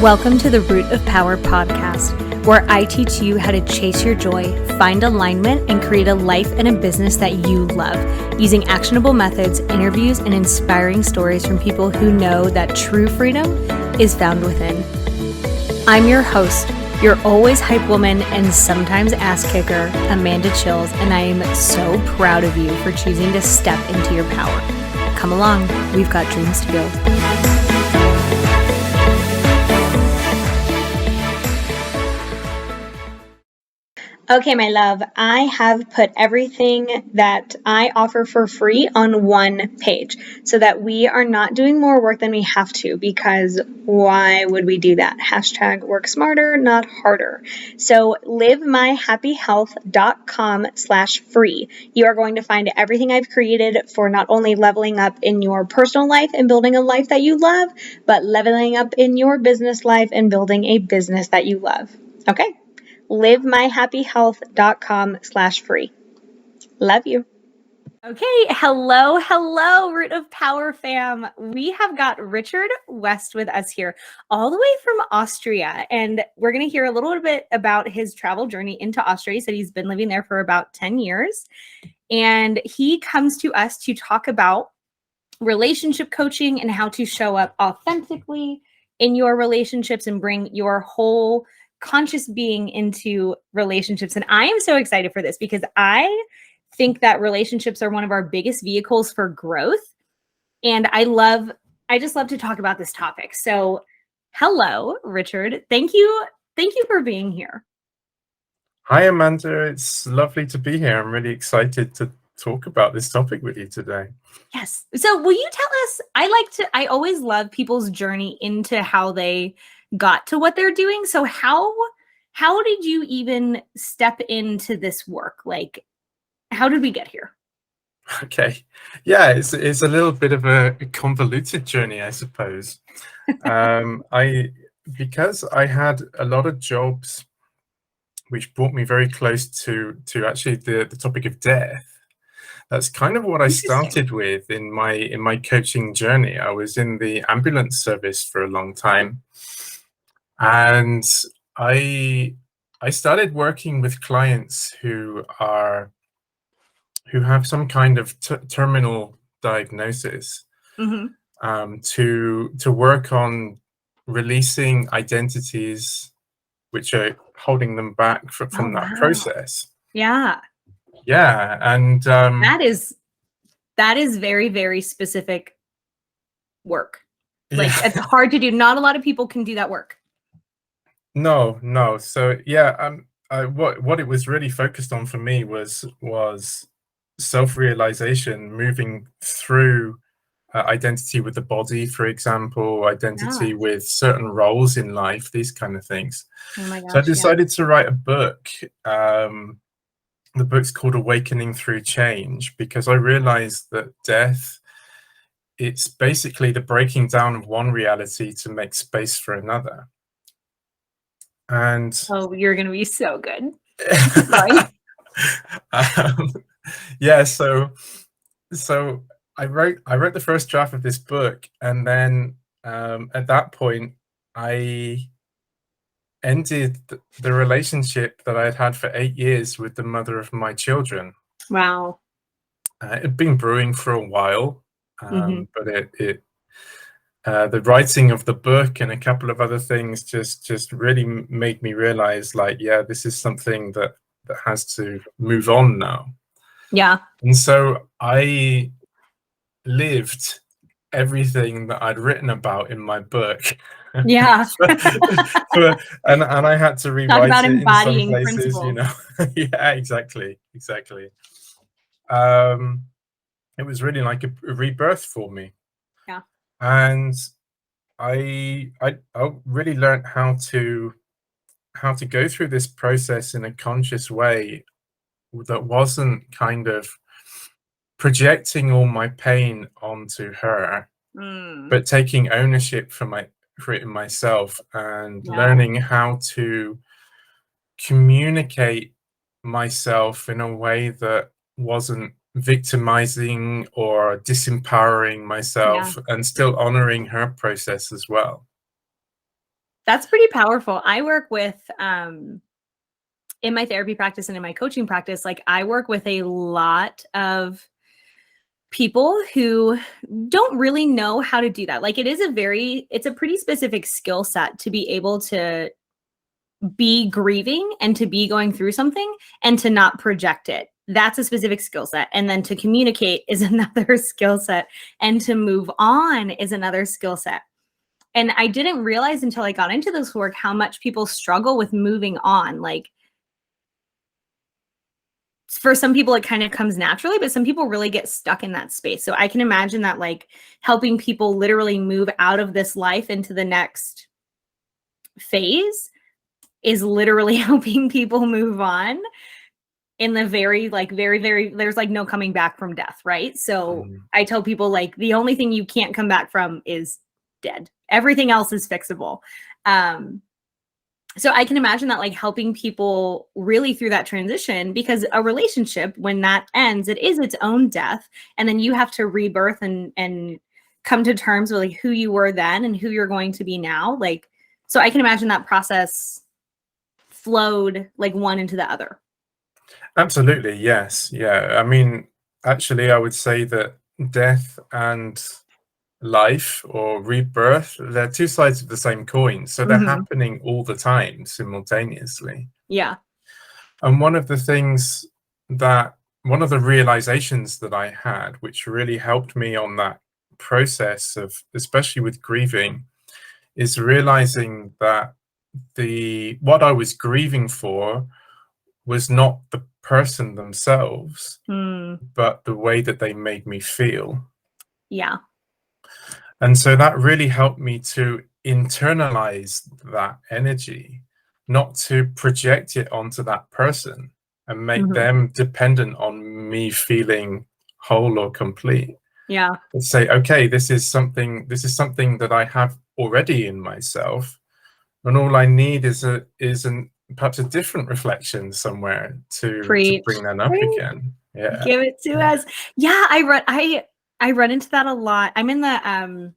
Welcome to the Root of Power podcast, where I teach you how to chase your joy, find alignment, and create a life and a business that you love, using actionable methods, interviews, and inspiring stories from people who know that true freedom is found within. I'm your host, your always hype woman and sometimes ass kicker, Amanda Chills, and I am so proud of you for choosing to step into your power. Come along, we've got dreams to build. Okay, my love, I have put everything that I offer for free on one page so that we are not doing more work than we have to, because why would we do that? Hashtag work smarter, not harder. So livemyhappyhealth.com/free. You are going to find everything I've created for not only leveling up in your personal life and building a life that you love, but leveling up in your business life and building a business that you love. Okay? livemyhappyhealth.com/free. Love you. Okay, hello, Root of Power fam. We have got Richard West with us here, all the way from Austria, and we're going to hear a little bit about his travel journey into Austria. He said he's been living there for about 10 years, and he comes to us to talk about relationship coaching and how to show up authentically in your relationships and bring your whole conscious being into relationships. And I am so excited for this because I think that relationships are one of our biggest vehicles for growth. And I just love to talk about this topic. So hello, Richard. Thank you for being here. Hi, Amanda. It's lovely to be here. I'm really excited to talk about this topic with you today. Yes. So will you tell us, I always love people's journey into how they got to what they're doing. So how did you even step into this work? Like, how did we get here? Okay. Yeah, it's a little bit of a convoluted journey, I suppose. Because I had a lot of jobs which brought me very close to actually the topic of death. That's kind of what I started with in my coaching journey. I was in the ambulance service for a long time. And I started working with clients who have some kind of terminal diagnosis, to work on releasing identities which are holding them back from that process. Yeah. Yeah, and that is very, very specific work. Like, it's hard to do. Not a lot of people can do that work. No. So yeah, what it was really focused on for me was self-realization, moving through identity with the body, for example, identity with certain roles in life, these kind of things. Oh my gosh, so I decided to write a book. The book's called Awakening Through Change, because I realized that death, it's basically the breaking down of one reality to make space for another. And you're gonna be so good. Yeah, so I wrote the first draft of this book, and then at that point I ended the relationship that I had for 8 years with the mother of my children. Wow. It had been brewing for a while, but the writing of the book and a couple of other things just really made me realize, like, yeah, this is something that has to move on now. Yeah. And so I lived everything that I'd written about in my book. Yeah. and I had to rewrite it in some places, principles. you know. Yeah, exactly. It was really like a rebirth for me. Yeah. And I really learned how to go through this process in a conscious way that wasn't kind of projecting all my pain onto her, but taking ownership for it in myself, and learning how to communicate myself in a way that wasn't victimizing or disempowering myself, and still honoring her process as well. That's pretty powerful. I work with, in my therapy practice and in my coaching practice, like I work with a lot of people who don't really know how to do that. Like it's a pretty specific skill set to be able to be grieving and to be going through something and to not project it. That's a specific skill set. And then to communicate is another skill set. And to move on is another skill set. And I didn't realize until I got into this work how much people struggle with moving on. Like, for some people it kind of comes naturally, but some people really get stuck in that space. So I can imagine that, like, helping people literally move out of this life into the next phase is literally helping people move on in the very there's like no coming back from death, right? So I tell people, like, the only thing you can't come back from is dead. Everything else is fixable. So I can imagine that, like, helping people really through that transition, because a relationship, when that ends, it is its own death. And then you have to rebirth and come to terms with, like, who you were then and who you're going to be now. Like, so I can imagine that process flowed like one into the other. Absolutely, yes. Yeah. I mean, actually, I would say that death and life or rebirth, they're two sides of the same coin. So they're happening all the time simultaneously. Yeah. And one of the realizations that I had, which really helped me on that process of, especially with grieving, is realizing that what I was grieving for was not the person themselves, but the way that they made me feel. Yeah. And so that really helped me to internalize that energy, not to project it onto that person and make them dependent on me feeling whole or complete. Yeah. And say, okay, this is something that I have already in myself, and all I need is perhaps a different reflection somewhere to bring that up again. Yeah. Give it to us. Yeah, I run into that a lot. I'm in the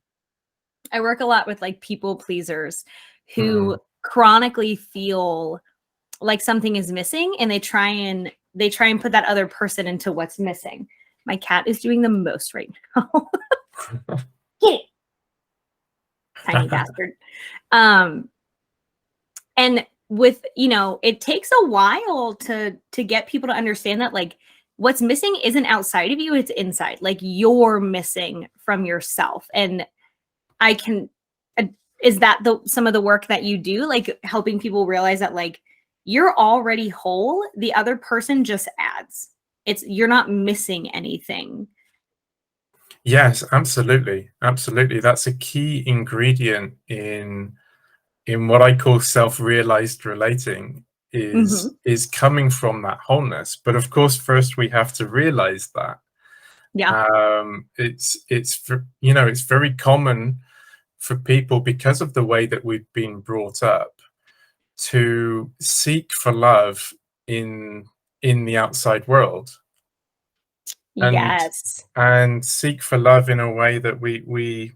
I work a lot with, like, people pleasers who chronically feel like something is missing, and they try and put that other person into what's missing. My cat is doing the most right now. Get it. Tiny bastard. And with, it takes a while to get people to understand that, like, what's missing isn't outside of you, it's inside. Like, you're missing from yourself. And is that some of the work that you do, like, helping people realize that, like, you're already whole, the other person just adds. You're not missing anything. Yes, absolutely. Absolutely. That's a key ingredient in what I call self-realized relating, is coming from that wholeness. But of course, first we have to realize that. Yeah. It's very common for people, because of the way that we've been brought up, to seek for love in the outside world. Yes. And seek for love in a way that we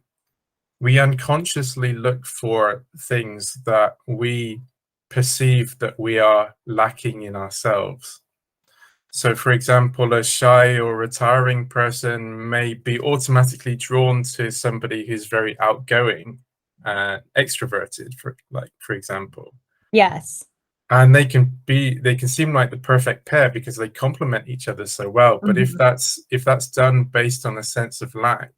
unconsciously look for things that we perceive that we are lacking in ourselves. So, for example, a shy or retiring person may be automatically drawn to somebody who's very outgoing, extroverted, for example. Yes. And they can seem like the perfect pair because they complement each other so well. But if that's done based on a sense of lack,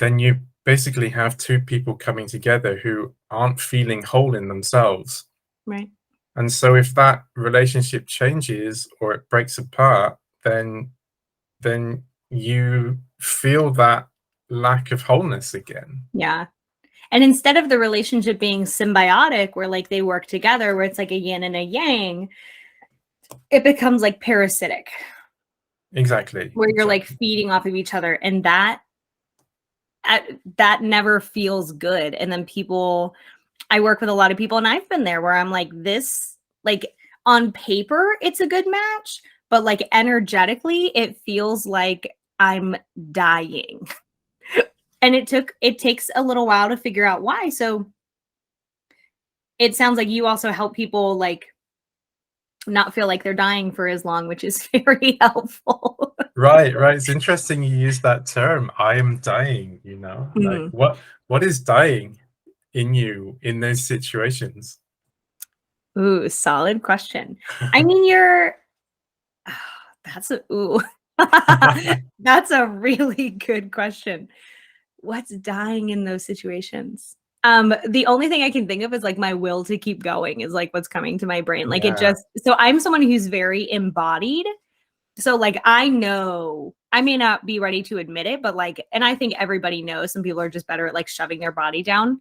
then you basically have two people coming together who aren't feeling whole in themselves. Right. And so if that relationship changes or it breaks apart, then you feel that lack of wholeness again. Yeah. And instead of the relationship being symbiotic, where, like, they work together, where it's like a yin and a yang, it becomes like parasitic. Exactly. Where you're like feeding off of each other, and that never feels good. And then I work with a lot of people, and I've been there, where I'm like, this, like, on paper it's a good match, but, like, energetically it feels like I'm dying. And it takes a little while to figure out why. So it sounds like you also help people like not feel like they're dying for as long, which is very helpful. Right, right. It's interesting you use that term. I am dying, you know? Like what is dying in you in those situations? Ooh, solid question. I mean, you're that's a ooh. That's a really good question. What's dying in those situations? The only thing I can think of is like my will to keep going is like what's coming to my brain. Like it Yeah. just so I'm someone who's very embodied. So like I know I may not be ready to admit it, but like, and I think everybody knows some people are just better at like shoving their body down.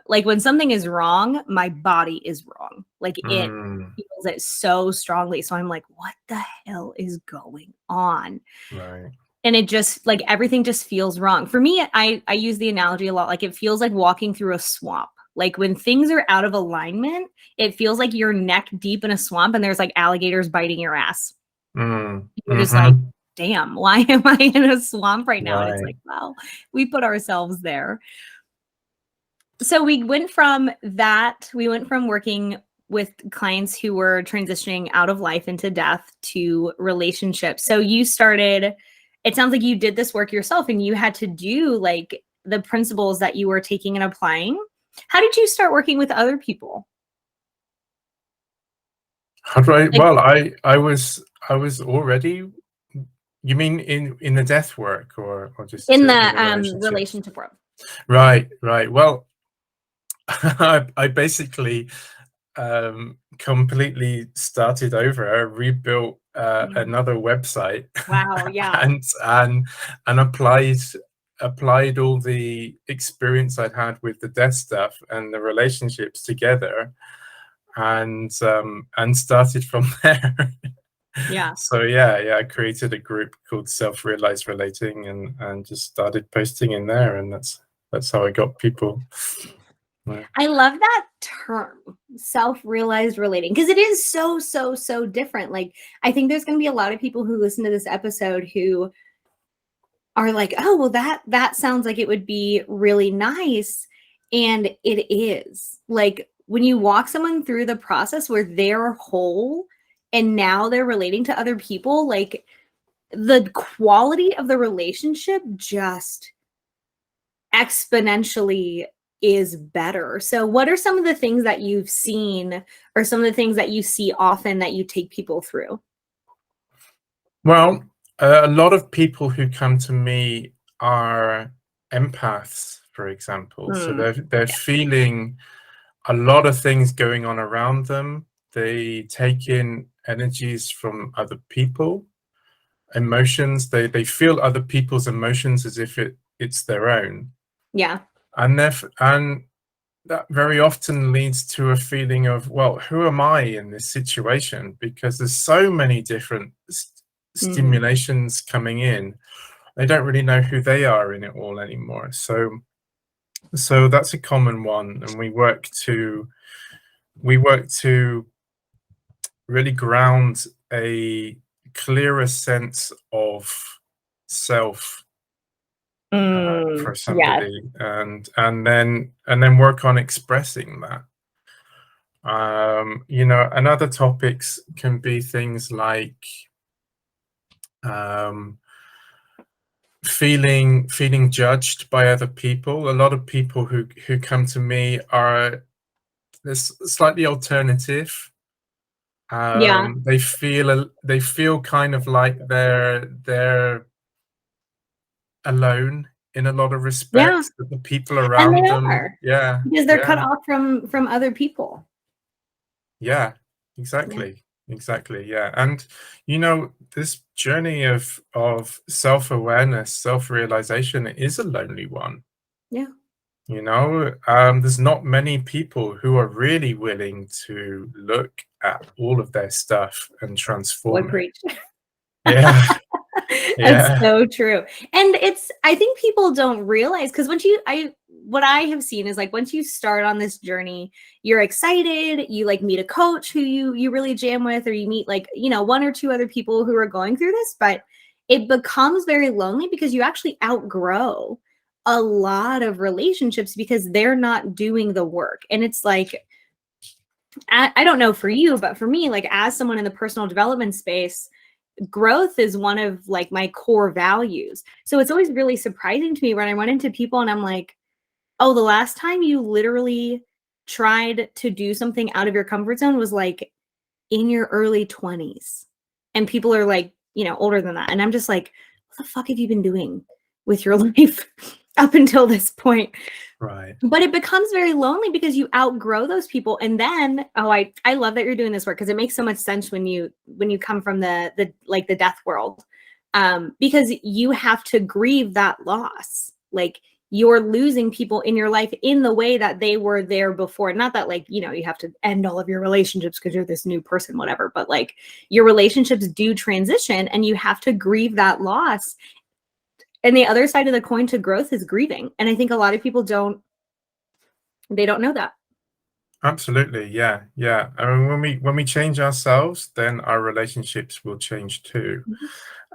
Like when something is wrong, my body is wrong. Like it Mm, feels it so strongly. So I'm like, what the hell is going on? right. And it just like everything just feels wrong. For me, I use the analogy a lot. Like it feels like walking through a swamp. Like when things are out of alignment, it feels like you're neck deep in a swamp and there's like alligators biting your ass. Mm, You're just like, mm-hmm. damn, why am I in a swamp right now? And it's Right. like, well, we put ourselves there. So we went from that, we went from working with clients who were transitioning out of life into death to relationships. So you started, it sounds like you did this work yourself and you had to do like the principles that you were taking and applying. How did you start working with other people? How do I, Like well, I was already, you mean in the death work or just in in the the relationships? relationship world. Right, right. Well, I basically completely started over. I rebuilt Mm. another website Wow, yeah. and applied all the experience I'd had with the death stuff and the relationships together, and started from there. Yeah. So yeah, I created a group called Self-Realized Relating and just started posting in there, and that's how I got people. Yeah. I love that term, self-realized relating, because it is so, so, so different. Like, I think there's going to be a lot of people who listen to this episode who are like, "Oh, well, that sounds like it would be really nice," and it is. Like when you walk someone through the process where they're whole and now they're relating to other people, like the quality of the relationship just exponentially is better. So what are some of the things that you've seen or some of the things that you see often that you take people through? Well, a lot of people who come to me are empaths, for example. So Mm, they're feeling a lot of things going on around them. They take in energies from other people, emotions. They feel other people's emotions as if it's their own. yeah. And that very often leads to a feeling of, well, who am I in this situation? Because there's so many different Mhm. stimulations coming in. They don't really know who they are in it all anymore. So that's a common one, and we work to really ground a clearer sense of self for Yes. somebody, and then work on expressing that. And other topics can be things like um, feeling judged by other people. A lot of people who come to me are this slightly alternative. Yeah. They feel kind of like they're alone in a lot of Yeah. respects. That the people And around they them, are yeah, because they're cut yeah, off from other people. yeah, Yeah. exactly, yeah. And this journey of self-awareness, self-realization is a lonely one. Yeah. There's not many people who are really willing to look at all of their stuff and Would transform it. preach. Yeah, That's yeah, so true. And it's I think people don't realize because once you I what I have seen is like once you start on this journey, you're excited, you like meet a coach who you really jam with, or you meet like, one or two other people who are going through this, but it becomes very lonely because you actually outgrow a lot of relationships because they're not doing the work. And it's like I don't know for you, but for me, like as someone in the personal development space, growth is one of like my core values. So it's always really surprising to me when I run into people and I'm like, oh, the last time you literally tried to do something out of your comfort zone was like in your early 20s. And people are like, you know, older than that. And I'm just like, what the fuck have you been doing with your life up until this point? Right. But it becomes very lonely because you outgrow those people. And then, oh, I love that you're doing this work because it makes so much sense when you come from the like the death world. Because you have to grieve that loss. Like you're losing people in your life in the way that they were there before. Not that like, you know, you have to end all of your relationships because you're this new person, whatever, but like your relationships do transition and you have to grieve that loss. And the other side of the coin to growth is grieving. And I think a lot of people don't know that. Absolutely. Yeah. Yeah. I mean, when we change ourselves, then our relationships will change too. Mhm.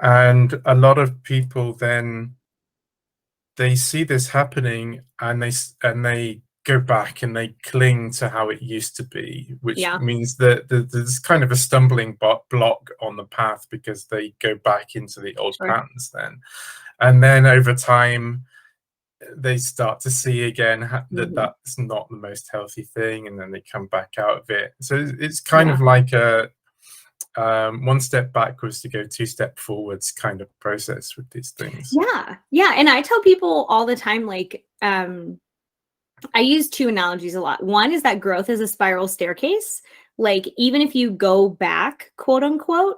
And a lot of people then they see this happening and they go back and they cling to how it used to be, which Yeah. means that there's kind of a stumbling block on the path because they go back into the old Sure. patterns then. And then over time, they start to see again that Mhm. that's not the most healthy thing, and then they come back out of it. So it's kind Yeah. of like a one step backwards to go two step forwards kind of process with these things. Yeah. Yeah. And I tell people all the time, like, I use two analogies a lot. One is that growth is a spiral staircase. Like, even if you go back, quote unquote,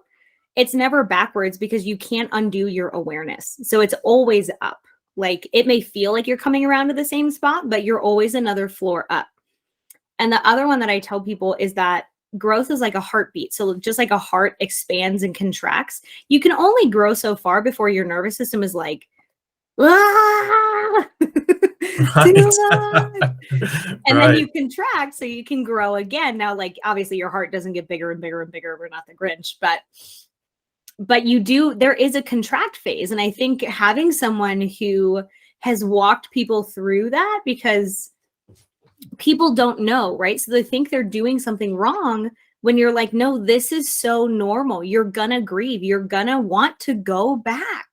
it's never backwards because you can't undo your awareness. So it's always up. Like, it may feel like you're coming around to the same spot, but you're always another floor up. And the other one that I tell people is that growth is like a heartbeat. So just like a heart expands and contracts, you can only grow so far before your nervous system is like, ah, Right. too much. And then Right. you contract so you can grow again. Now, like obviously your heart doesn't get bigger and bigger and bigger. We're not the Grinch, but you do, there is a contract phase. And I think having someone who has walked people through that, because people don't know, right? So they think they're doing something wrong when you're like, no, this is so normal. You're gonna grieve. You're gonna want to go back.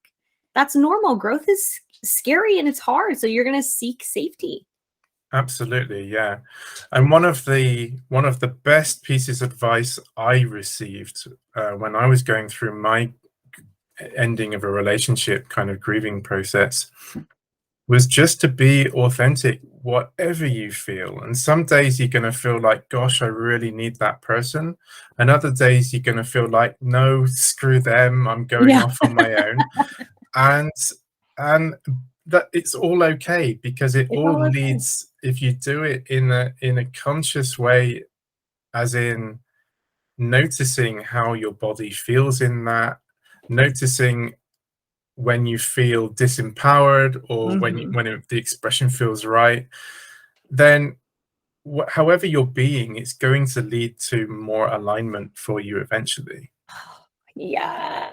That's normal. Growth is scary and it's hard. So you're gonna seek safety. Absolutely, yeah. And one of the best pieces of advice I received when I was going through my ending of a relationship kind of grieving process was just to be authentic, whatever you feel. And some days you're going to feel like, gosh, I really need that person. And other days you're going to feel like, no, screw them, I'm going Yeah. off on my own. And and that it's all okay because it It's all all okay. leads, if you do it in a conscious way, as in noticing how your body feels in that, noticing when you feel disempowered or Mhm. the expression feels right, then however you're being, it's going to lead to more alignment for you eventually. Yeah.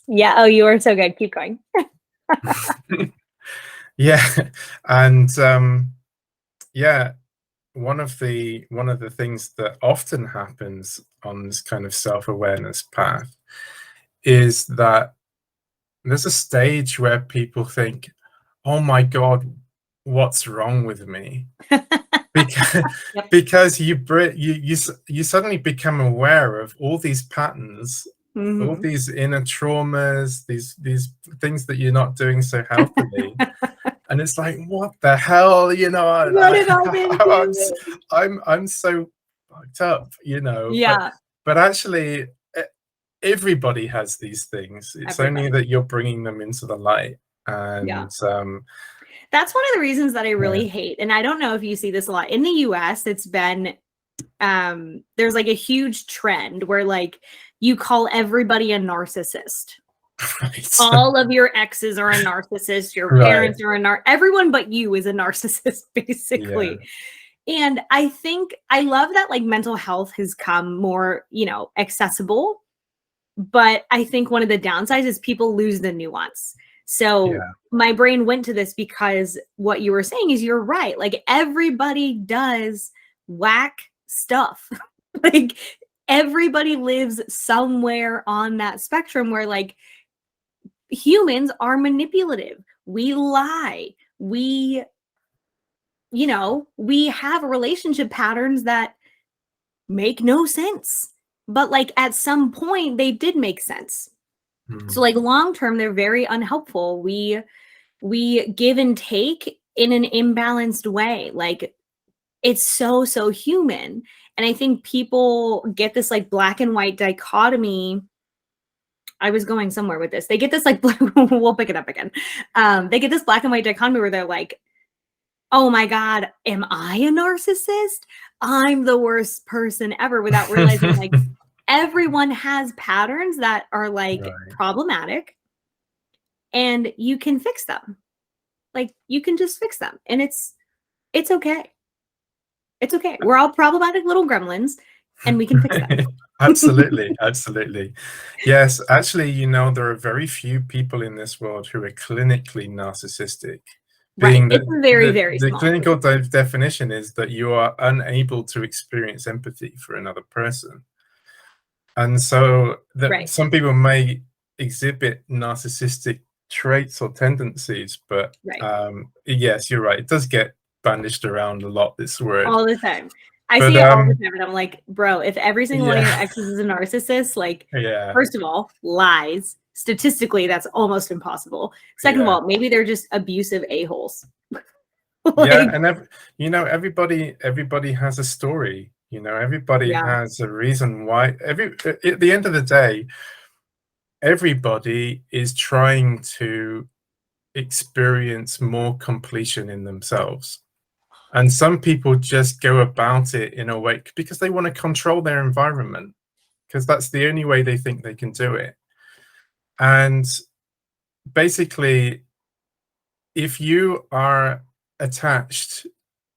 Yeah. Oh, you are so good. Keep going. Yeah. And yeah, one of the things that often happens on this kind of self-awareness path is that there's a stage where people think, oh my god, what's wrong with me? Because Yep. because you suddenly become aware of all these patterns, all Mhm. these inner traumas, these things that you're not doing so healthily, and it's like, what the hell, What have I been I'm doing? I'm so fucked up, but Yeah. actually, everybody has these things. It's only Everybody. that you're bringing them into the light, Yeah. and That's one of the reasons that I yeah. really hate, and I don't know if you see this a lot in the US. It's been there's like a huge trend where like you call everybody a narcissist. Right. All of your exes are a narcissist, your Right. parents are everyone but you is a narcissist Yeah. basically. And I think I love that like mental health has come more, accessible, but I think one of the downsides is people lose the nuance. So Yeah. my brain went to this because what you were saying is you're right. Like everybody does whack stuff. Like everybody lives somewhere on that spectrum where like humans are manipulative. We lie. We have relationship patterns that make no sense. But like at some point they did make sense. So like long term they're very unhelpful. We give and take in an imbalanced way. Like it's so human. And I think people get this like black and white dichotomy. I was going somewhere with this. They get this like we'll pick it up again. They get this black and white dichotomy where they're like, oh my God, am I a narcissist? I'm the worst person ever, without realizing like everyone has patterns that are like problematic and you can fix them. Like you can just fix them and it's okay. It's okay. We're all problematic little gremlins and we can fix them. Absolutely. Absolutely. Yes. Actually, there are very few people in this world who are clinically narcissistic. Being Right. It's very, very the small. clinical definition is that you are unable to experience empathy for another person. And so some people may exhibit narcissistic traits or tendencies, but yes, you're right. It does get bandaged around a lot, this word. All the time. I see it all the time and I'm like, bro, if every single one of your exes is a narcissist, like, first of all, lies. Statistically, that's almost impossible. Second of all, maybe they're just abusive a-holes. Like, and everybody has a story. Everybody has a reason why. At the end of the day, everybody is trying to experience more completion in themselves. And some people just go about it in a way because they want to control their environment, because that's the only way they think they can do it. And basically, if you are attached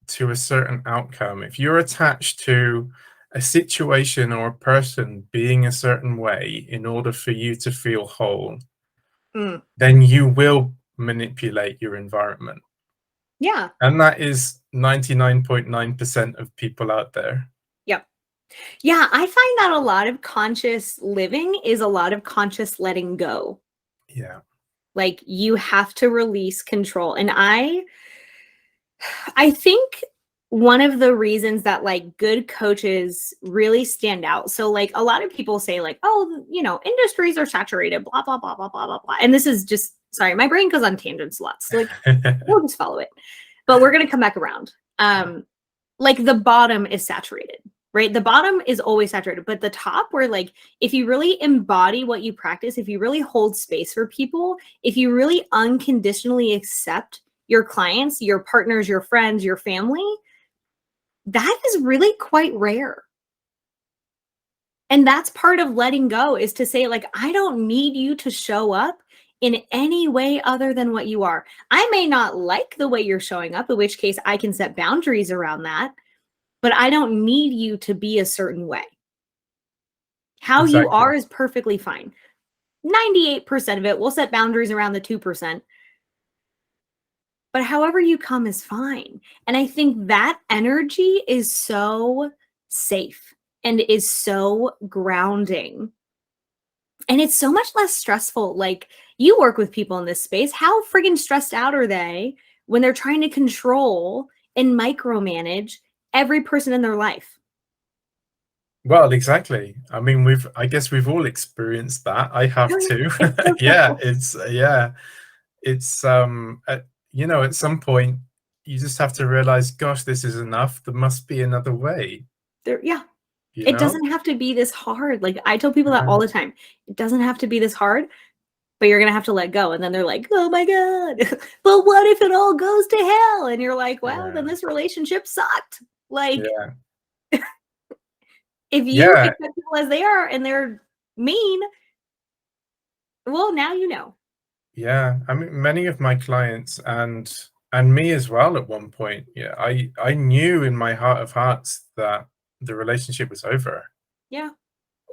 to a certain outcome, if you're attached to a situation or a person being a certain way in order for you to feel whole, then you will manipulate your environment. Yeah. And that is 99.9% of people out there. Yep. Yeah, I find that a lot of conscious living is a lot of conscious letting go. Yeah. Like you have to release control. And I think one of the reasons that like good coaches really stand out. So like a lot of people say like, oh, industries are saturated, blah, blah, blah, blah, blah, blah, blah. And this is just, sorry, my brain goes on tangents lots. So like we'll just follow it. But we're going to come back around. Like the bottom is saturated, right? The bottom is always saturated, but the top where like, if you really embody what you practice, if you really hold space for people, if you really unconditionally accept your clients, your partners, your friends, your family, that is really quite rare. And that's part of letting go, is to say like, I don't need you to show up in any way other than what you are. I may not like the way you're showing up, in which case I can set boundaries around that, but I don't need you to be a certain way. How you are is perfectly fine. 98% of it, we'll set boundaries around the 2%. But however you come is fine. And I think that energy is so safe and is so grounding. And it's so much less stressful. Like, you work with people in this space. How friggin' stressed out are they when they're trying to control and micromanage every person in their life? Well, exactly. I mean, I guess we've all experienced that. I have too. It's at some point you just have to realize, gosh, this is enough. There must be another way. It doesn't have to be this hard. Like, I tell people that all the time. It doesn't have to be this hard, but you're going to have to let go. And then they're like, oh my God, but what if it all goes to hell? And you're like, well, then this relationship sucked. Like, if you accept people as they are and they're mean, well, now you know. Yeah. I mean, many of my clients and me as well at one point, I knew in my heart of hearts that the relationship was over. Yeah.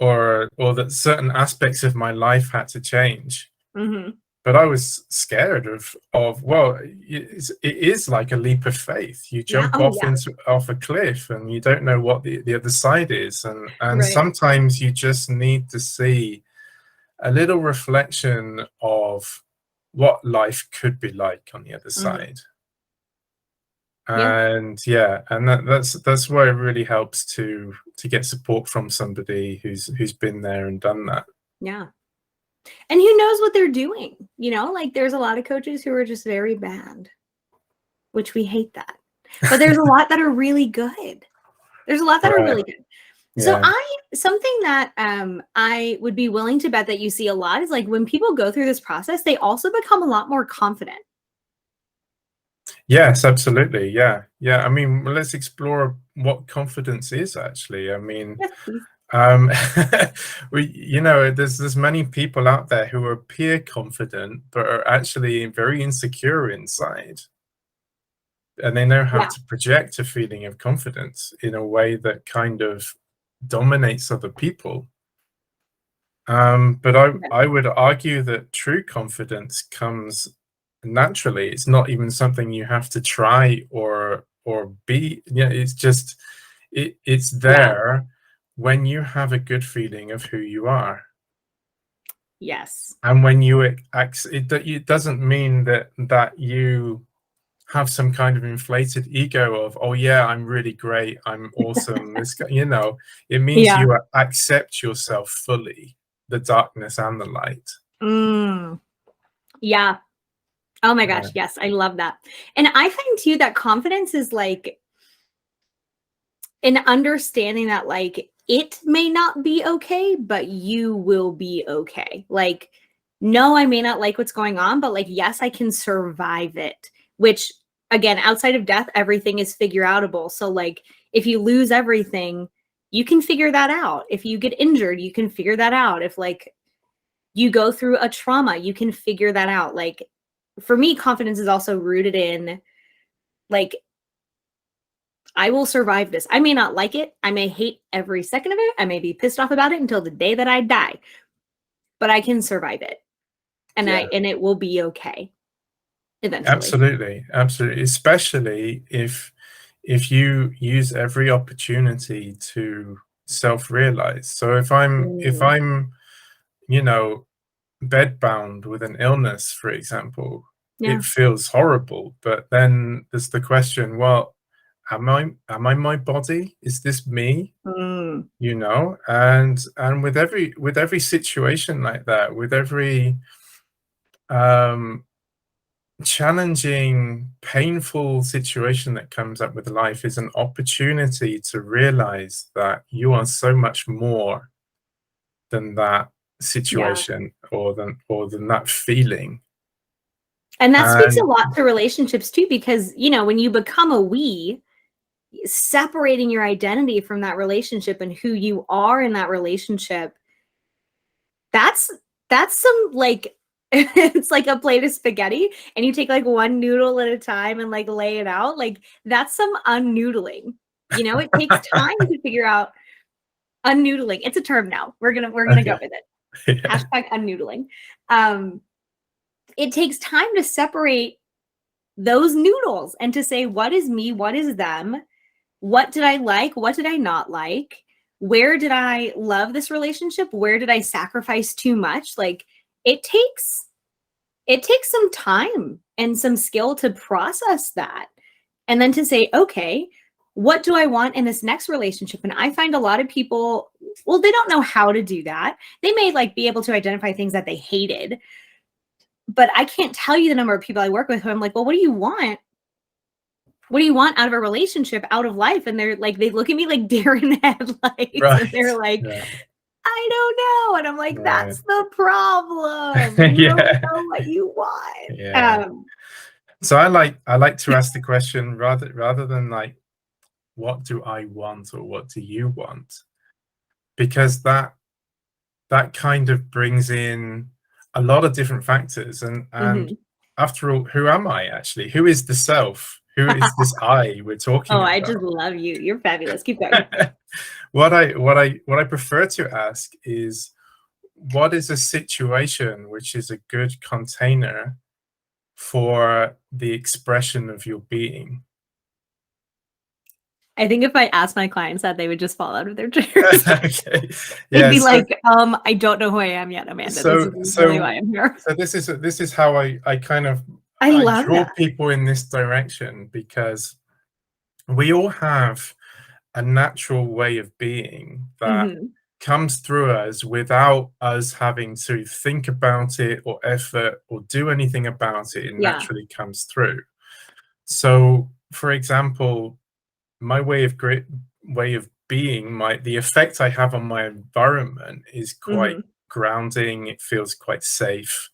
Or that certain aspects of my life had to change. Mm-hmm. I was scared of well, it is like a leap of faith. You Yeah. jump Oh, off yeah. off a cliff and you don't know what the other side is, and Right. sometimes you just need to see a little reflection of what life could be like on the other side. And yeah, and that's why it really helps to get support from somebody who's been there and done that. Yeah. And who knows what they're doing, you know, like there's a lot of coaches who are just very bad, which we hate that. But there's a lot that are really good. There's a lot that are really good. So Yeah. something that I would be willing to bet that you see a lot is like when people go through this process, they also become a lot more confident. Yes, absolutely. Yeah. Yeah. I mean, let's explore what confidence is actually. I mean, Yes, please. there's many people out there who are peer confident, but are actually very insecure inside. And they know how Yeah. to project a feeling of confidence in a way that kind of dominates other people. But I would argue that true confidence comes naturally. It's not even something you have to try or be. Yeah, it's just it's there when you have a good feeling of who you are. Yes. And when you it doesn't mean that you have some kind of inflated ego of, oh yeah, I'm really great, I'm awesome. This guy, it means Yeah. you accept yourself fully, the darkness and the light. Yeah. Oh my gosh. Yes. I love that. And I find too that confidence is like an understanding that like it may not be okay, but you will be okay. Like, no, I may not like what's going on, but like, yes, I can survive it, which again, outside of death, everything is figure outable. So like, if you lose everything, you can figure that out. If you get injured, you can figure that out. If like you go through a trauma, you can figure that out. Like for me, confidence is also rooted in like, I will survive this. I may not like it. I may hate every second of it. I may be pissed off about it until the day that I die, but I can survive it. And and it will be okay eventually. Absolutely. Especially if you use every opportunity to self-realize. So if I'm bedbound with an illness, for example, Yeah. it feels horrible. But then there's the question, well, am I my body? Is this me? And with every situation like that, with every challenging, painful situation that comes up with life is an opportunity to realize that you are so much more than that situation or than that feeling. And that speaks a And lot to relationships too, because, when you become a we, separating your identity from that relationship and who you are in that relationship, that's some like it's like a plate of spaghetti and you take like one noodle at a time and like lay it out. Like that's some unnoodling. It takes time to figure out unnoodling. It's a term now. We're gonna go with it. Hashtag unnoodling. It takes time to separate those noodles and to say what is me, what is them, what did I like, what did I not like, where did I love this relationship, where did I sacrifice too much. Like it takes some time and some skill to process that. And then to say, okay, what do I want in this next relationship? And I find a lot of people, well, they don't know how to do that. They may like be able to identify things that they hated, but I can't tell you the number of people I work with who I'm like, well, what do you want? What do you want out of a relationship, out of life? And they're like, they look at me like deer in headlights. right. And they're like, I don't know. And I'm like, that's the problem. You Yeah. don't know what you want. Yeah. So I like to ask the question rather than like, what do I want or what do you want? Because that kind of brings in a lot of different factors. And after all, who am I actually? Who is the self? Who is this I we're talking about? I just love you. You're fabulous. Keep going. What I prefer to ask is, what is a situation which is a good container for the expression of your being? I think if I asked my clients that, they would just fall out of their chairs. Okay. They'd Yeah. be So, like, I don't know who I am yet, Amanda. This so, is really so, why I'm here. so this is how I kind of I love draw that. people in this direction, because we all have a natural way of being that Mm-hmm. comes through us without us having to think about it or effort or do anything about it. It Yeah. naturally comes through. So, for example, my way of being, the effect I have on my environment is quite Mm-hmm. grounding. It feels quite safe.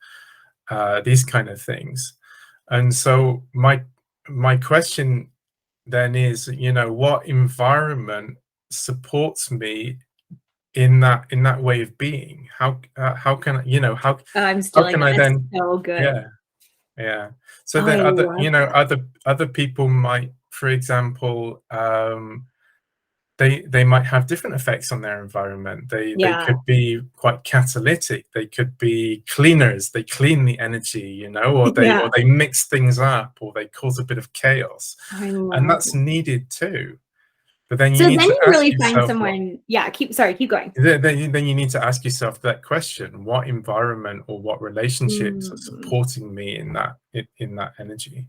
These kind of things. And so my question then is, what environment supports me in that way of being? How can I'm how stealing can that. I It's then? so good. Yeah, yeah. So Oh, there I other love that. other people might, for example, they might have different effects on their environment. They Yeah. could be quite catalytic. They could be cleaners. They clean the energy, or Yeah. they mix things up, or they cause a bit of chaos, I and love that's that. needed too. But then you So need then to you ask really find yourself what. someone. Yeah. Keep going. Then you need to ask yourself that question: what environment or what relationships are Mm. supporting me in that energy?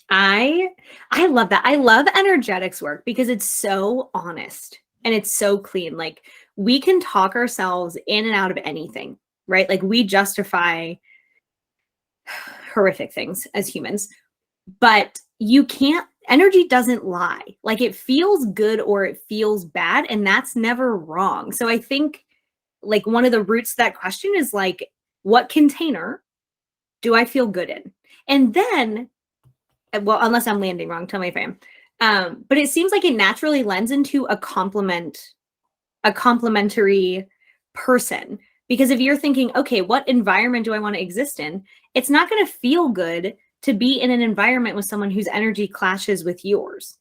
I I love that. I love energetics work because it's so honest and it's so clean. Like we can talk ourselves in and out of anything, right? Like we justify horrific things as humans, but you can't energy doesn't lie. Like it feels good or it feels bad and that's never wrong. So I think like one of the roots to that question is like what container do I feel good in? And then well, unless I'm landing wrong, tell me if I am. But it seems like it naturally lends into a complementary person. Because if you're thinking, okay, what environment do I want to exist in? It's not going to feel good to be in an environment with someone whose energy clashes with yours.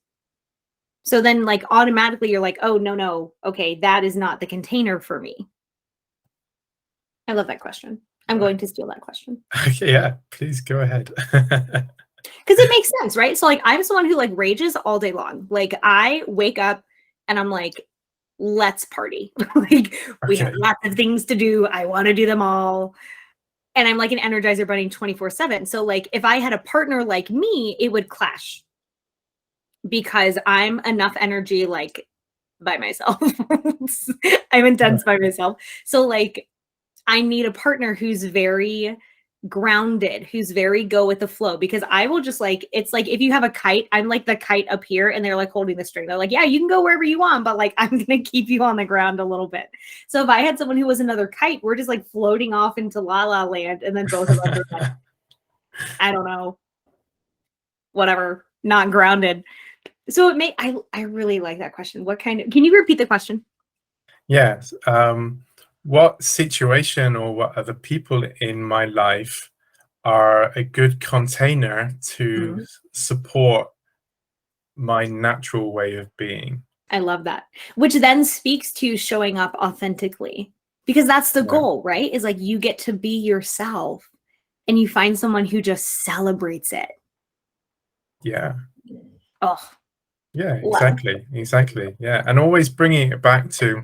So then, like, automatically you're like, oh, no, no, okay, that is not the container for me. I love that question. I'm going to steal that question. Okay, yeah, please go ahead. Because it makes sense, right? So, like, I'm someone who, like, rages all day long. Like, I wake up and I'm like, let's party. Like, we have Okay. lots of things to do. I want to do them all. And I'm like an energizer bunny 24/7. So, like, if I had a partner like me, it would clash because I'm enough energy, like, by myself. I'm intense by myself. So, like, I need a partner who's very grounded, who's very go with the flow because I will just like it's like if you have a kite, I'm like the kite up here and they're like holding the string. They're like, "Yeah, you can go wherever you want, but like I'm going to keep you on the ground a little bit." So if I had someone who was another kite, we're just like floating off into la la land and then both of us are like, I don't know, whatever, not grounded. So it may I really like that question. What kind of Can you repeat the question? Yes. What situation or what other people in my life are a good container to Mm. support my natural way of being? I love that. Which then speaks to showing up authentically. Because that's the Yeah. goal, right? Is like you get to be yourself and you find someone who just celebrates it. Yeah. Oh, Yeah, love. exactly. Yeah. And always bringing it back to,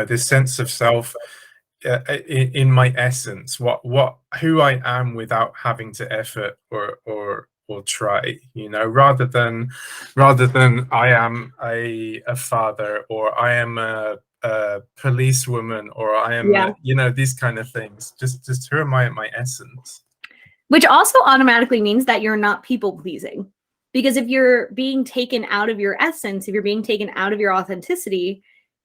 this sense of self, in my essence, who I am without having to effort or try, rather than I am a father, or I am a policewoman, or I am Yeah. these kind of things. Just who am I at my essence? Which also automatically means that you're not people pleasing. Because if you're being taken out of your essence, if you're being taken out of your authenticity,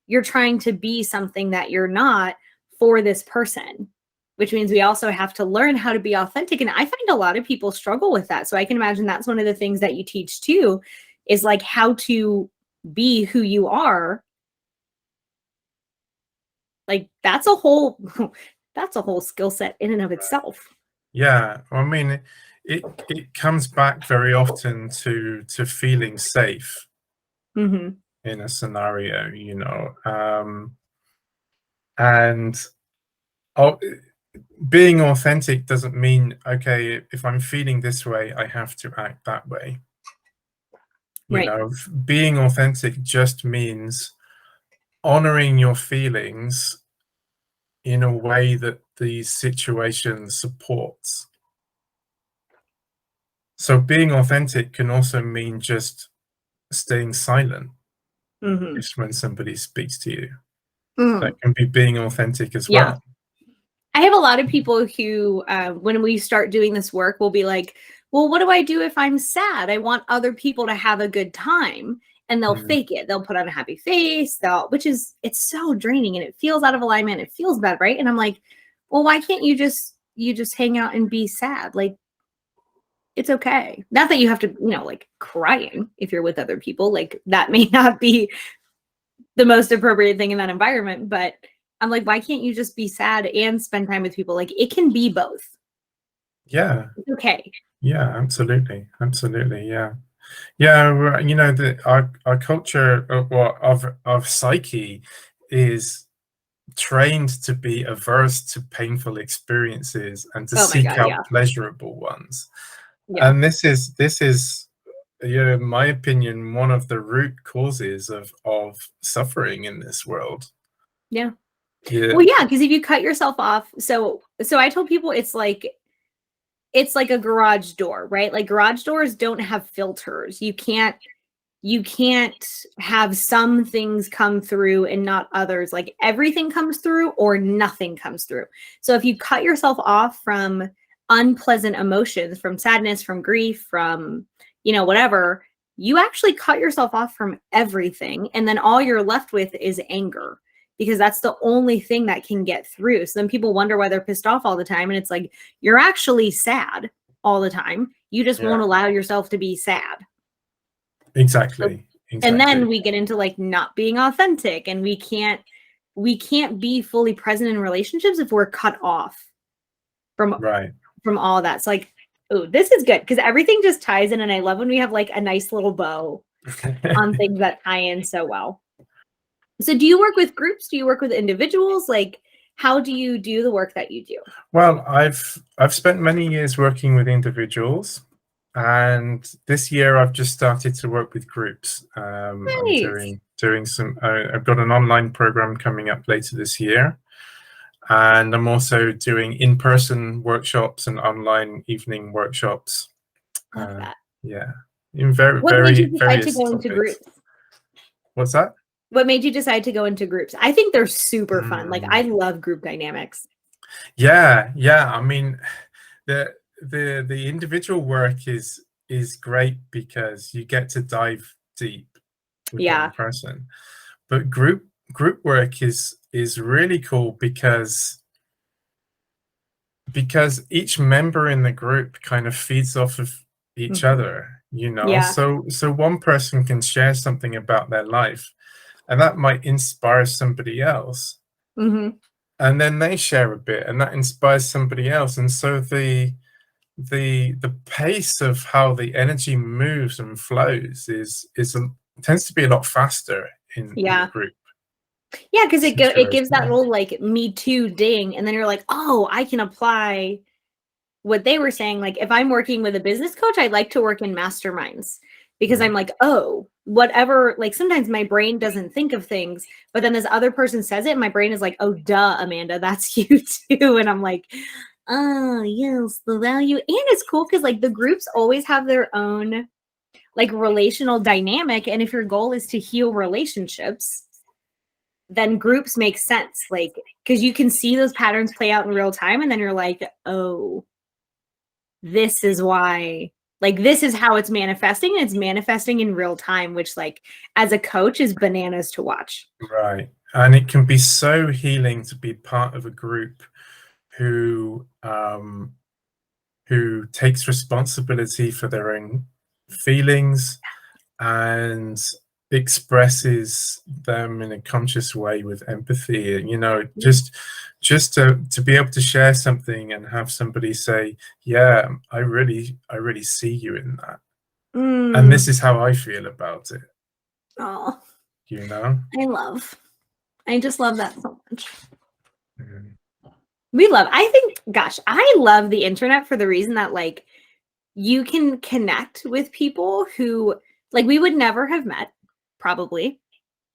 you're trying to be something that you're not for this person, which means we also have to learn how to be authentic. And I find a lot of people struggle with that. So I can imagine that's one of the things that you teach too, is like how to be who you are. Like that's a whole skill set in and of itself. Yeah, I mean, it comes back very often to feeling safe Hmm. in a scenario. And oh, being authentic doesn't mean, okay, if I'm feeling this way, I have to act that way. You Right. know, being authentic just means honoring your feelings in a way that the situation supports. So being authentic can also mean just staying silent Mm-hmm. when somebody speaks to you. That Mm. can be being authentic as Yeah. well. I have a lot of people who, when we start doing this work, will be like, well, what do I do if I'm sad? I want other people to have a good time. And they'll Mm. fake it. They'll put on a happy face, it's so draining and it feels out of alignment. It feels bad, right? And I'm like, well, why can't you just hang out and be sad? Like, it's okay. Not that you have to, like crying if you're with other people. Like, that may not be the most appropriate thing in that environment, but I'm like, why can't you just be sad and spend time with people? Like, it can be both. Yeah. It's okay. Yeah, absolutely. Absolutely. Yeah. Yeah, you know, our culture of psyche is trained to be averse to painful experiences and to Oh my seek God, out yeah. pleasurable ones. Yeah. And this is, you know, in my opinion, one of the root causes of suffering in this world. Yeah. Yeah. Well, yeah, because if you cut yourself off, so I told people it's like a garage door, right? Like, garage doors don't have filters. You can't have some things come through and not others. Like, everything comes through or nothing comes through. So if you cut yourself off from unpleasant emotions, from sadness, from grief, from, whatever, you actually cut yourself off from everything. And then all you're left with is anger, because that's the only thing that can get through. So then people wonder why they're pissed off all the time. And it's like, you're actually sad all the time. You just Yeah. won't allow yourself to be sad. Exactly. And then Exactly. we get into like not being authentic, and we can't be fully present in relationships if we're cut off from Right. all that. So like, oh, this is good because everything just ties in, and I love when we have like a nice little bow on things that tie in so well. So do you work with groups? Do you work with individuals? Like, how do you do the work that you do? Well, I've spent many years working with individuals, and this year I've just started to work with groups. I'm Nice. doing some. I've got an online program coming up later this year, and I'm also doing in-person workshops and online evening workshops. Love that. Yeah, in very What made you decide to various go into topics. groups? What's that? What made you decide to go into groups? I think they're super fun. Like, I Mm. love group dynamics. Yeah, yeah. I mean, the individual work is great because you get to dive deep with one Yeah. person, but group work is really cool because each member in the group kind of feeds off of each Mhm. other, you know. Yeah. So one person can share something about their life, and that might inspire somebody else, Mhm. and then they share a bit, and that inspires somebody else, and so the pace of how the energy moves and flows tends to be a lot faster in a Yeah. group Yeah, because it gives that situation. little like me too ding, and then you're like, oh, I can apply what they were saying. Like, if I'm working with a business coach, I like to work in masterminds because Mm. I'm like, oh, whatever. Like, sometimes my brain doesn't think of things, but then this other person says it, and my brain is like, oh, duh, Amanda, that's you too. And I'm like, oh, yes, the value. And it's cool because like the groups always have their own like relational dynamic. And if your goal is to heal relationships, then groups make sense. Like, because you can see those patterns play out in real time. And then you're like, oh, this is why, like, this is how it's manifesting. And it's manifesting in real time, which, like, as a coach is bananas to watch. Right, and it can be so healing to be part of a group who takes responsibility for their own feelings and expresses them in a conscious way with empathy. You know, just to be able to share something and have somebody say, yeah, I really see you in that, and Mm. this is how I feel about it, Oh, you know. I just love that so much. I think, gosh, I love the internet for the reason that like you can connect with people who like we would never have met probably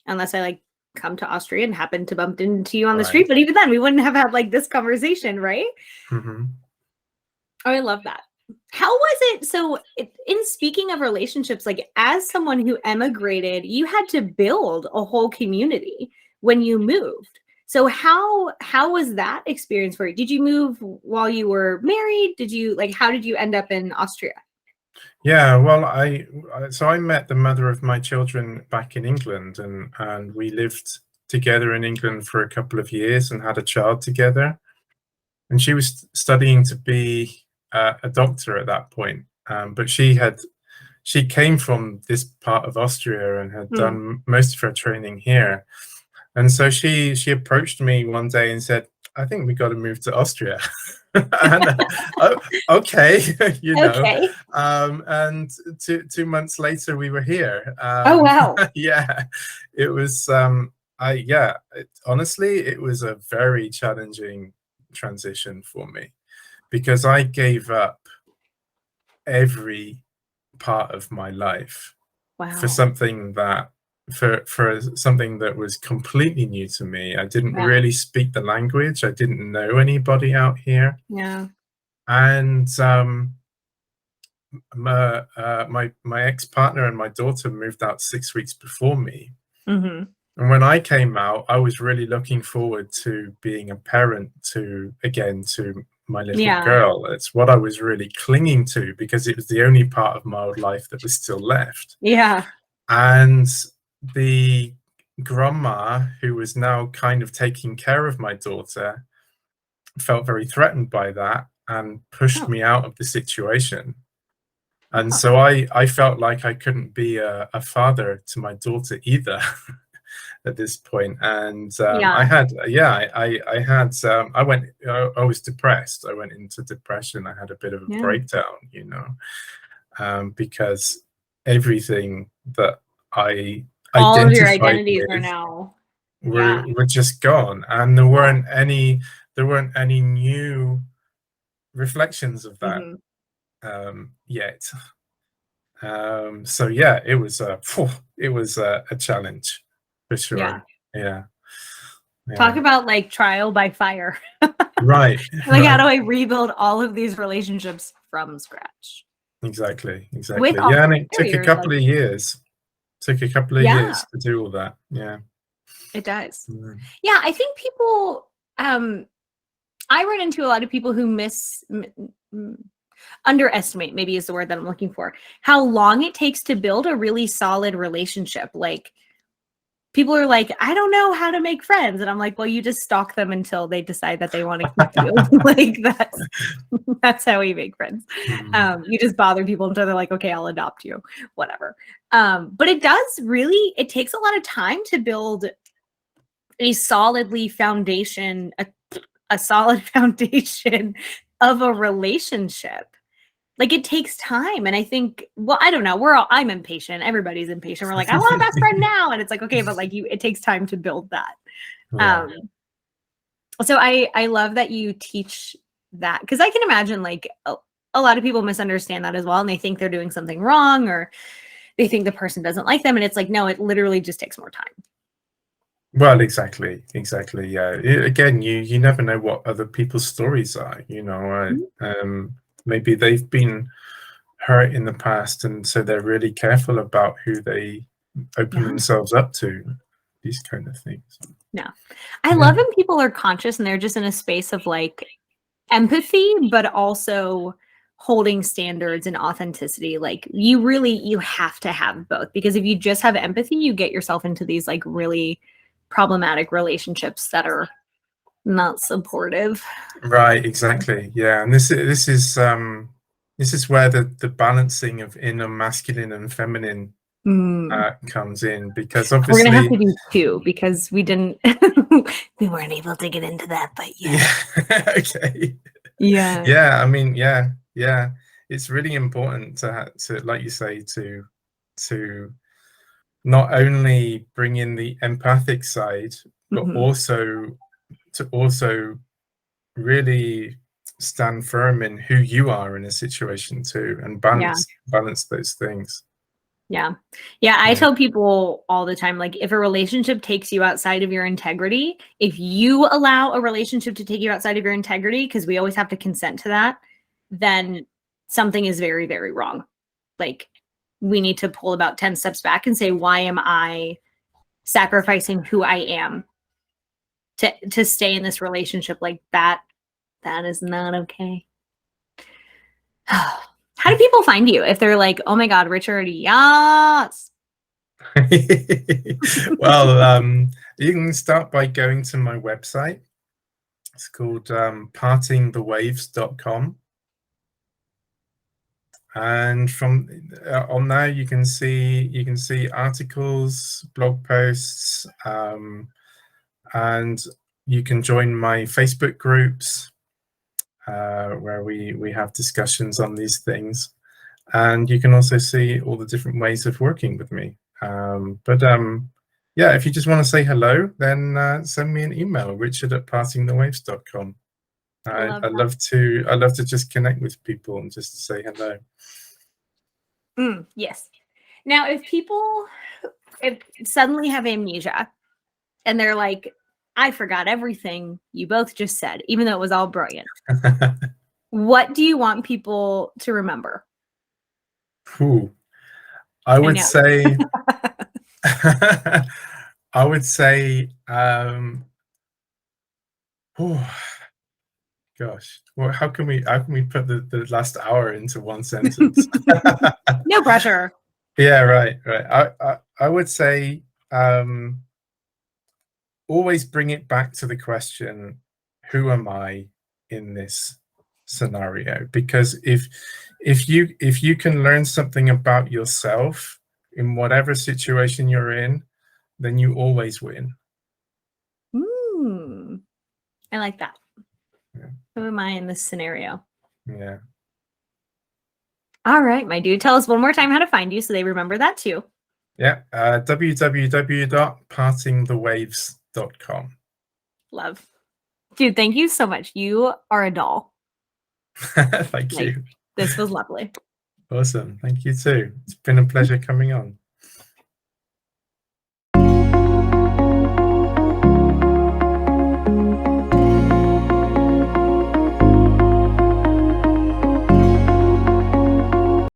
unless I like come to Austria and happen to bump into you on the street. Right. But even then, we wouldn't have had like this conversation, right? Mm-hmm. Oh, I love that. How was it? So, in speaking of relationships, like as someone who emigrated, you had to build a whole community when you moved. So, how was that experience for you? Did you move while you were married? Did you like? How did you end up in Austria? Yeah, well, so I met the mother of my children back in England, and we lived together in England for a couple of years and had a child together. And she was studying to be a doctor at that point, but she came from this part of Austria and had Hmm. done most of her training here. And so she approached me one day and said, "I think we got to move to Austria." And oh, okay, you know. Okay. And 2 months later, we were here. Oh wow. Yeah, it was. Honestly, it was a very challenging transition for me because I gave up every part of my life for Wow. something that for something that was completely new to me. I didn't Yeah. really speak the language. I didn't know anybody out here, Yeah. and my ex-partner and my daughter moved out 6 weeks before me. Mm-hmm. And when I came out, I was really looking forward to being a parent to my little Yeah. girl. It's what I was really clinging to because it was the only part of my old life that was still left. Yeah. And the grandma, who was now kind of taking care of my daughter, felt very threatened by that and pushed Oh. me out of the situation. And Oh. so I felt like I couldn't be a father to my daughter either at this point. And Yeah. I was depressed. I went into depression. I had a bit of a Yeah. breakdown, because everything that I All of your identified identities are with now. Yeah. were just gone, and there weren't any new reflections of that Mm-hmm. yet. So yeah, it was a challenge for Yeah. sure. Yeah, Talk yeah. about like trial by fire. Right, Like, how do right. I rebuild all of these relationships from scratch Exactly, with exactly. all Yeah, and the it took a barriers? Like, couple of years. Took a couple of yeah, years to do all that. Yeah. it does. Mm. Yeah, I think people. I run into a lot of people who underestimate, maybe is the word that I'm looking for, how long it takes to build a really solid relationship. Like, people are like, I don't know how to make friends. And I'm like, well, you just stalk them until they decide that they want to keep you. Like, that's how we make friends. Mm. You just bother people until they're like, okay, I'll adopt you, whatever. But it takes a lot of time to build a a solid foundation of a relationship. Like, it takes time. And I think, well, I don't know. I'm impatient. Everybody's impatient. We're like, I want a best friend now. And it's like, okay, but like it takes time to build that. Yeah. Um, so I love that you teach that, because I can imagine like a lot of people misunderstand that as well. And they think they're doing something wrong, or they think the person doesn't like them. And it's like, no, it literally just takes more time. Well, exactly, exactly. Yeah. Again, you never know what other people's stories are. Maybe they've been hurt in the past, and so they're really careful about who they open Yeah. themselves up to. These kind of things. No. I Yeah. love when people are conscious and they're just in a space of like empathy, but also holding standards and authenticity. Like, you have to have both, because if you just have empathy, you get yourself into these like really problematic relationships that are not supportive. Right. Exactly. Yeah. And this is where the balancing of inner masculine and feminine Mm. comes in, because We're gonna have obviously. to do two because we didn't we weren't able to get into that, but yeah. Yeah. Okay. Yeah. Yeah, I mean, yeah. It's really important to, like you say, to not only bring in the empathic side, but Mhm. also to also really stand firm in who you are in a situation too, and balance those things. Yeah. I tell people all the time, like, if a relationship takes you outside of your integrity, if you allow a relationship to take you outside of your integrity, because we always have to consent to that, then something is very, very wrong. Like, we need to pull about 10 steps back and say, why am I sacrificing who I am to stay in this relationship like that? That is not okay. How do people find you if they're like, oh my God, Richard, yes? Well, you can start by going to my website. It's called partingthewaves.com. And from on there, you can see articles, blog posts, and you can join my Facebook groups where we have discussions on these things. And you can also see all the different ways of working with me. Yeah, if you just want to say hello, then send me an email, richard@partingthewaves.com. I love to just connect with people and just say hello. Yes. Now, if people suddenly have amnesia and they're like, I forgot everything you both just said, even though it was all brilliant. What do you want people to remember? Ooh, I would say, I would say, oh gosh, well, how can we put the last hour into one sentence? No pressure. Yeah, right. I would say, always bring it back to the question, who am I in this scenario? Because if you can learn something about yourself in whatever situation you're in, then you always win. I like that. Yeah. Who am I in this scenario? Yeah. All right, my dude. Tell us one more time how to find you so they remember that too. Yeah. www.partingthewaves.com. Love. Dude, thank you so much. You are a doll. Thank you. This was lovely. Awesome. Thank you too. It's been a pleasure coming on.